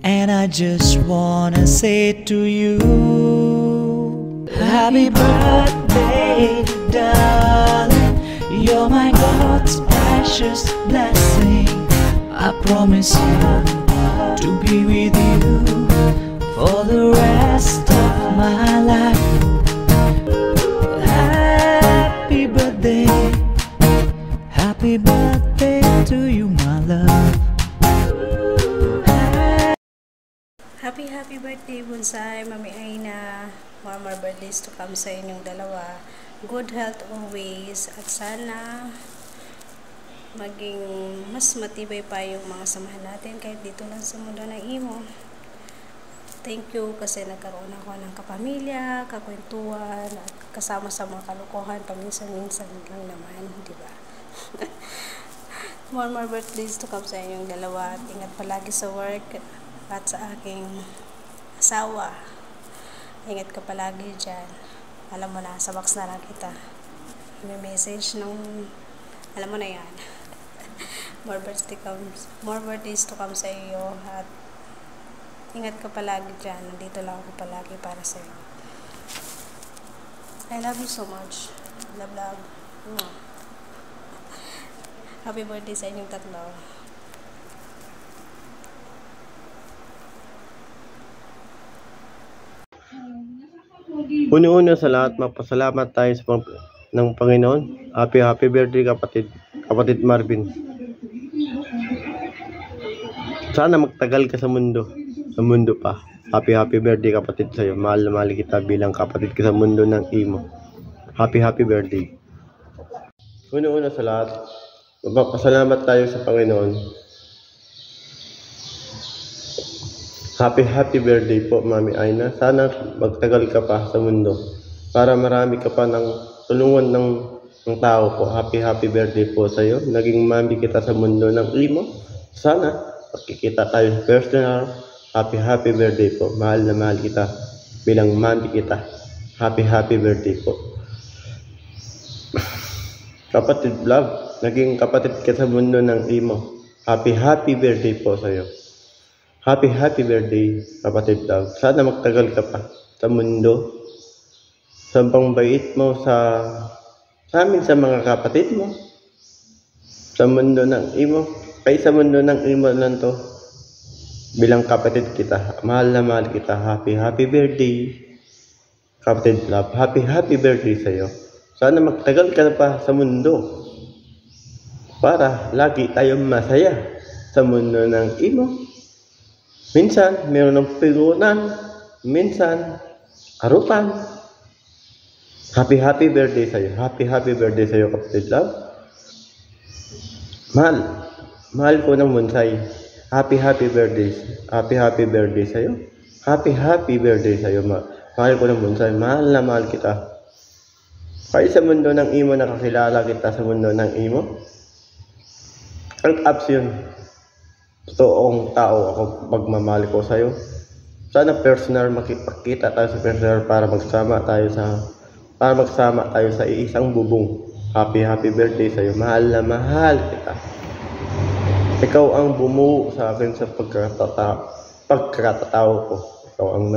And I just wanna say to you, happy birthday, darling. You're my God's precious blessing. I promise you to be with you for the rest of my life. Happy birthday, happy birthday to you, my love. Happy birthday, Bonsai, Mami Aina. More birthdays to come sa inyong dalawa. Good health always. At sana maging mas matibay pa yung mga samahan natin kahit dito lang sa mundo ng imo. Thank you kasi nagkaroon ako ng kapamilya, kakwentuhan, at kasama sa mga kalukuhan paminsan-minsan lang naman, di ba? More birthdays to come sa inyong dalawa. Ingat palagi sa work at sa aking asawa. Ingat ka palagi dyan. Alam mo na, sa box na lang kita. May message nung, alam mo na yan. More birthdays to come sa iyo. At ingat ka palagi dyan. Nandito lang ako palagi para sa iyo. I love you so much. Love. Happy birthday sa inyong tatlo. Una-una sa lahat, mapasalamat tayo sa ng Panginoon. Happy birthday kapatid Marvin. Sana magtagal ka sa mundo pa. Happy birthday kapatid sa'yo. Mahal na mahal kita bilang kapatid ka sa mundo ng imo. Happy birthday. Una-una sa lahat, mapasalamat tayo sa Panginoon. Happy birthday po, Mami Aina. Sana magtagal ka pa sa mundo para marami ka pa ng tulungan ng tao po. Happy birthday po sa iyo. Naging mami kita sa mundo ng imo. Sana magkikita tayo personal. Happy birthday po. Mahal na mahal kita bilang mami kita. Happy birthday po. Kapatid love, naging kapatid ka sa mundo ng imo. Happy birthday po sa iyo. Happy birthday, kapatid love. Sana magtagal ka pa sa mundo. Sa pangbait mo sa amin, sa mga kapatid mo. Sa mundo ng imo. Kaya sa mundo ng imo lang to. Bilang kapatid kita. Mahal na mahal kita. Happy birthday, kapatid love. Happy birthday sa'yo. Sana magtagal ka pa sa mundo. Para lagi tayong masaya sa mundo ng imo. Minsan, meron ng pigunan. Minsan, arutan. Happy birthday sa'yo. Happy birthday sa'yo, kapatid love. Mahal ko ng Bonsai. Happy birthday. Happy birthday sa'yo. Happy birthday sa'yo. Mahal ko ng Bonsai. Mahal na mahal kita. Kaya sa mundo ng imo, nakakilala kita sa mundo ng imo. Ang ups yun. Totoong tao ako, magmamahal ko sa'yo. Sana personal, makipagkita tayo sa personal para magsama tayo sa iisang bubong. Happy birthday sa'yo. Mahal na mahal kita. Ikaw ang bumuo sa akin sa pagkakatao ko. Ikaw ang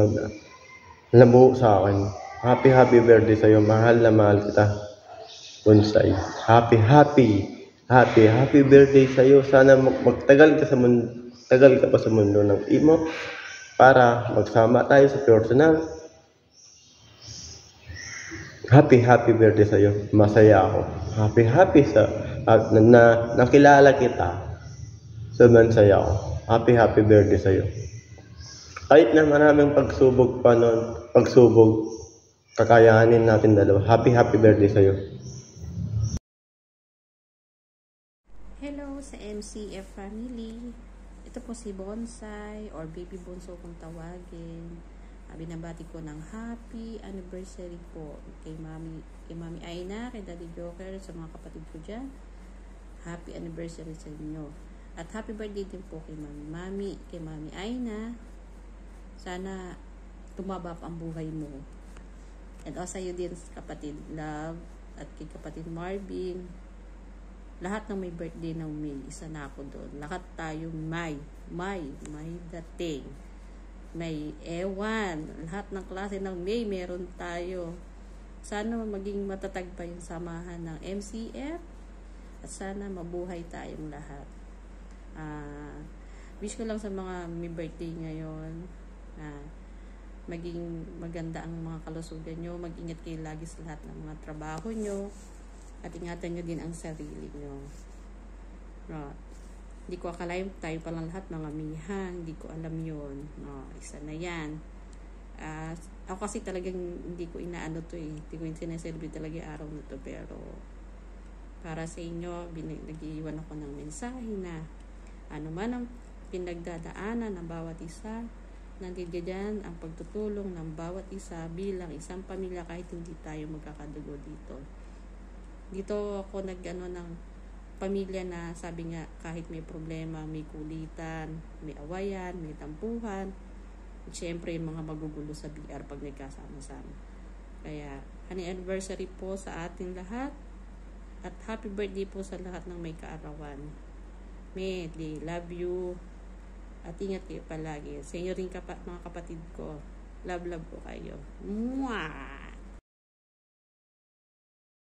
nabuo sa akin. Happy birthday sa'yo. Mahal na mahal kita, Bonsai. Happy birthday sa'yo. Sana magtagal ka pa sa mundo ng imo para magsama tayo sa personal. Happy birthday sa'yo. Masaya ako. Happy na nakilala kita. So masaya ako. Happy birthday sa'yo. Kahit na maraming pagsubok pa nun, kakayanin natin dalawa. Happy birthday sa'yo. Hello sa MCF family. Ito po si Bonsai or Baby Bonso kung tawagin. Binabati ko ng happy anniversary po kay Mami Aina, kay Daddy Joker, sa mga kapatid ko dyan. Happy anniversary sa inyo. At happy birthday din po kay Mami Aina. Sana tumaba pa ang buhay mo. And also you din, kapatid Love, at kay kapatid Marvin. Lahat ng may birthday ng May, isa na ako doon. Lahat tayo may dating. May ewan. Lahat ng klase ng May, meron tayo. Sana maging matatag pa yung samahan ng MCF. At sana mabuhay tayong lahat. Wish ko lang sa mga may birthday ngayon na maging maganda ang mga kalusugan nyo. Mag-ingat kayo lagi sa lahat ng mga trabaho nyo. At ingatan nyo din ang sarili nyo. No, hindi ko akalain tayo palang lahat mga mihang. Hindi ko alam yun. No, isa na yan. Ako kasi talagang hindi ko inaano to eh. Hindi ko sineselebrate talaga yung araw na to. Pero para sa inyo, nag-iiwan ako ng mensahe na ano man ang pinagdadaanan ng bawat isa, nandiyan dyan ang pagtutulong ng bawat isa bilang isang pamilya kahit hindi tayo magkakadugo dito. Dito ako nag-ano ng pamilya na sabi nga kahit may problema, may kulitan, may awayan, may tampuhan, at syempre yung mga magugulo sa BR pag nagkasama-sama. Kaya anniversary po sa ating lahat at happy birthday po sa lahat ng may kaarawan. May, love you at ingat kayo palagi. Sa inyo rin mga kapatid ko. Love ko kayo. Mwah!